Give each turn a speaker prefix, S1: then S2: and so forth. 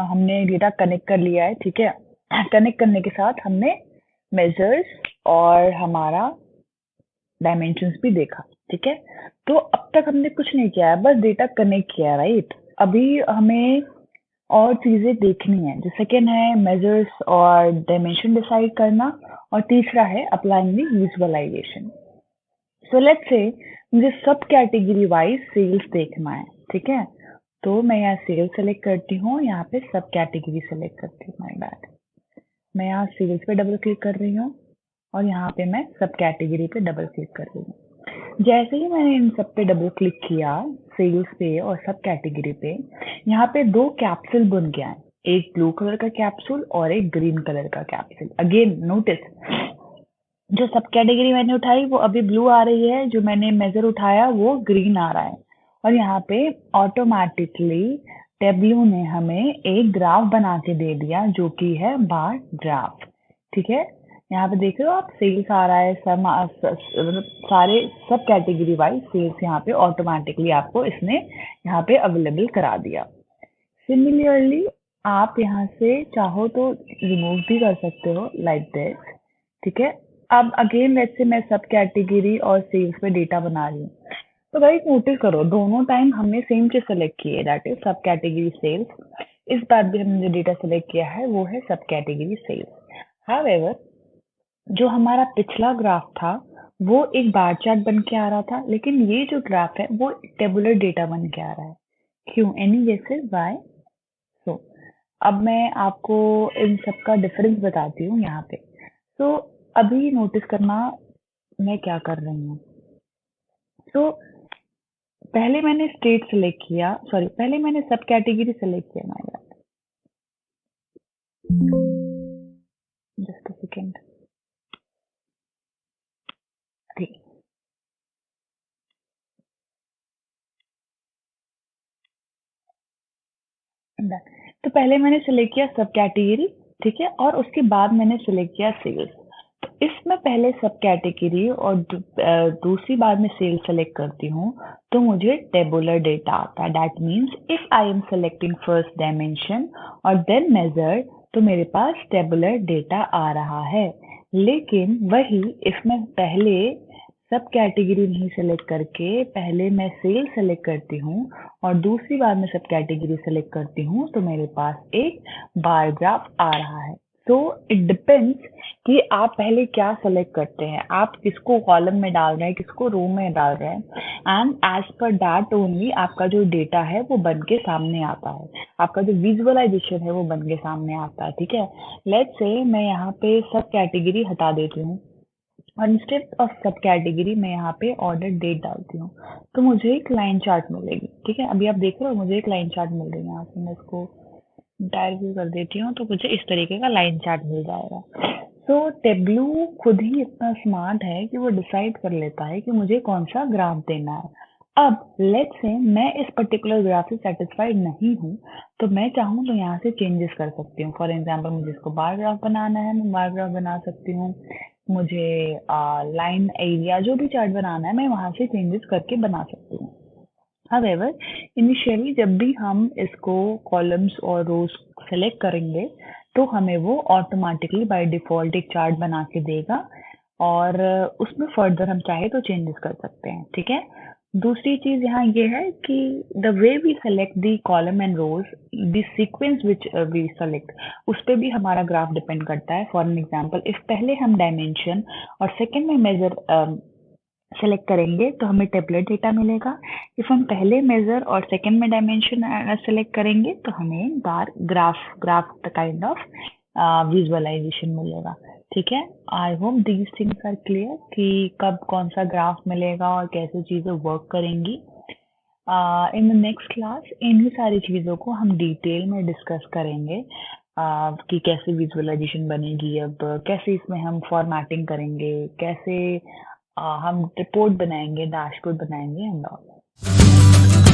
S1: हमने data connect कर लिया है, ठीक है। कनेक्ट करने के साथ हमने मेजर्स और हमारा डायमेंशंस भी देखा, ठीक है। तो अब तक हमने कुछ नहीं किया है, बस डेटा कनेक्ट किया है, राइट। अभी हमें और चीजें देखनी है। जो सेकेंड है मेजर्स और डायमेंशन डिसाइड करना, और तीसरा है applying the visualisation. So let's say मुझे सब कैटेगरी वाइज सेल्स देखना है, ठीक है। तो मैं यहाँ सेल्स सेलेक्ट करती हूँ, यहाँ पे सब कैटेगरी सेलेक्ट करती हूँ, माय बैड। मैं यहाँ सेल्स पे डबल क्लिक कर रही हूँ और यहाँ पे मैं सब कैटेगरी पे डबल क्लिक कर रही हूँ। जैसे ही मैंने इन सब पे डबल क्लिक किया, सेल्स पे और सब कैटेगरी पे, यहाँ पे दो कैप्सूल बन गया है, एक ब्लू कलर का कैप्सूल और एक ग्रीन कलर का कैप्सूल। अगेन नोटिस, जो सब कैटेगरी मैंने उठाई वो अभी ब्लू आ रही है, जो मैंने मेजर उठाया वो ग्रीन आ रहा है। और यहाँ पे ऑटोमेटिकली टेब्लू ने हमें एक ग्राफ बना के दे दिया, जो कि है बार ग्राफ, ठीक है। यहाँ पे देख रहे हो आप, सेल्स आ रहा है, मतलब सारे सब कैटेगरी वाइज सेल्स यहाँ पे ऑटोमेटिकली आपको इसने यहाँ पे अवेलेबल करा दिया। सिमिलरली आप यहाँ से चाहो तो रिमूव भी कर सकते हो, लाइक दिस, ठीक है। अब अगेन लेट्स से मैं सब कैटेगरी और सेल्स पे डेटा बना रही हूँ। तो गाइस नोटिस करो, दोनों टाइम हमने सेम चीज सेलेक्ट की है, दैट इज सब कैटेगरी सेल्स। इस बार भी हमने जो डेटा सेलेक्ट किया है वो है सब कैटेगरी सेल्स। हाउएवर, जो हमारा पिछला ग्राफ था वो एक बार चार्ट बन के आ रहा था, लेकिन ये जो ग्राफ है वो टेबुलर डेटा बन के आ रहा है। क्यों? Any guesses why? सो अब मैं आपको इन सब का डिफरेंस बताती हूँ यहाँ पे। तो अभी नोटिस करना मैं क्या कर रही हूँ। तो पहले मैंने स्टेट सेलेक्ट किया, सॉरी पहले मैंने सब कैटेगरी सेलेक्ट किया, my bad, just a second. ठीक, तो पहले मैंने सेलेक्ट किया सब कैटेगरी, ठीक है, और उसके बाद मैंने सेलेक्ट किया सेल्स। तो इसमें पहले सब कैटेगरी और दूसरी बार में सेल्स सेलेक्ट करती हूँ, तो मुझे टेबुलर डेटा आता है। That means if I am selecting first dimension और देन मेजर, तो मेरे पास टेबुलर डेटा आ रहा है। लेकिन वही इफ मैं पहले सब कैटेगरी नहीं सेलेक्ट करके पहले मैं सेल सेलेक्ट करती हूँ और दूसरी बार मैं सब कैटेगरी सेलेक्ट करती हूँ, तो मेरे पास एक बार ग्राफ आ रहा है। तो इट डिपेंड्स कि आप पहले क्या सेलेक्ट करते हैं, आप किसको कॉलम में डाल रहे हैं, किसको रो में डाल रहे हैं, and as per that only आपका जो डेटा है वो बन के सामने आता है, आपका जो विजुअलाइजेशन है वो बन के सामने आता है, ठीक है। लेट्स से मैं यहाँ पे सब कैटेगरी हटा देती हूँ और इंस्टेड ऑफ सब कैटेगरी मैं यहाँ पे ऑर्डर डेट डालती हूँ, तो मुझे एक लाइन चार्ट मिलेगी, ठीक है। अभी आप देख रहे हो मुझे एक लाइन चार्ट मिल रही है, यहाँ से मैं इसको डायल व्यू कर देती हूँ, तो मुझे इस तरीके का लाइन चार्ट मिल जाएगा। तो टेब्लू खुद ही इतना स्मार्ट है कि वो डिसाइड कर लेता है कि मुझे कौन सा ग्राफ देना है। अब लेट्स से मैं इस पर्टिकुलर ग्राफ से सेटिस्फाइड नहीं हूँ, तो मैं चाहूँ तो यहाँ से चेंजेस कर सकती हूँ। फॉर एग्जांपल मुझे इसको बार ग्राफ बनाना है, मैं बार ग्राफ बना सकती हूँ। मुझे लाइन एरिया जो भी चार्ट बनाना है मैं वहाँ से चेंजेस करके बना सकती हूँ। हाउएवर, इनिशियली जब भी हम इसको कॉलम्स और रोज सेलेक्ट करेंगे, तो हमें वो ऑटोमेटिकली बाय डिफॉल्ट एक चार्ट बना के देगा, और उसमें फर्दर हम चाहे तो चेंजेस कर सकते हैं, ठीक है। दूसरी चीज यहाँ ये है कि the way we select the column and rows, the sequence which we select, उस पर भी हमारा ग्राफ डिपेंड करता है। फॉर एन एग्जाम्पल, इफ पहले हम डायमेंशन और सेकेंड में मेजर सेलेक्ट करेंगे तो हमें टेबलेट डेटा मिलेगा। इफ हम पहले मेजर और सेकंड में डायमेंशन सेलेक्ट करेंगे तो हमें bar graph kind of visualisation मिलेगा, ठीक है। I hope these things are clear कि कब कौन सा ग्राफ मिलेगा और कैसे चीज़ें वर्क करेंगी। इन द नेक्स्ट क्लास इन्हीं सारी चीज़ों को हम डिटेल में डिस्कस करेंगे, कि कैसे विजुअलाइजेशन बनेगी, अब कैसे इसमें हम फॉर्मेटिंग करेंगे, कैसे हम रिपोर्ट बनाएंगे, डैशबोर्ड बनाएंगे एंड ऑल।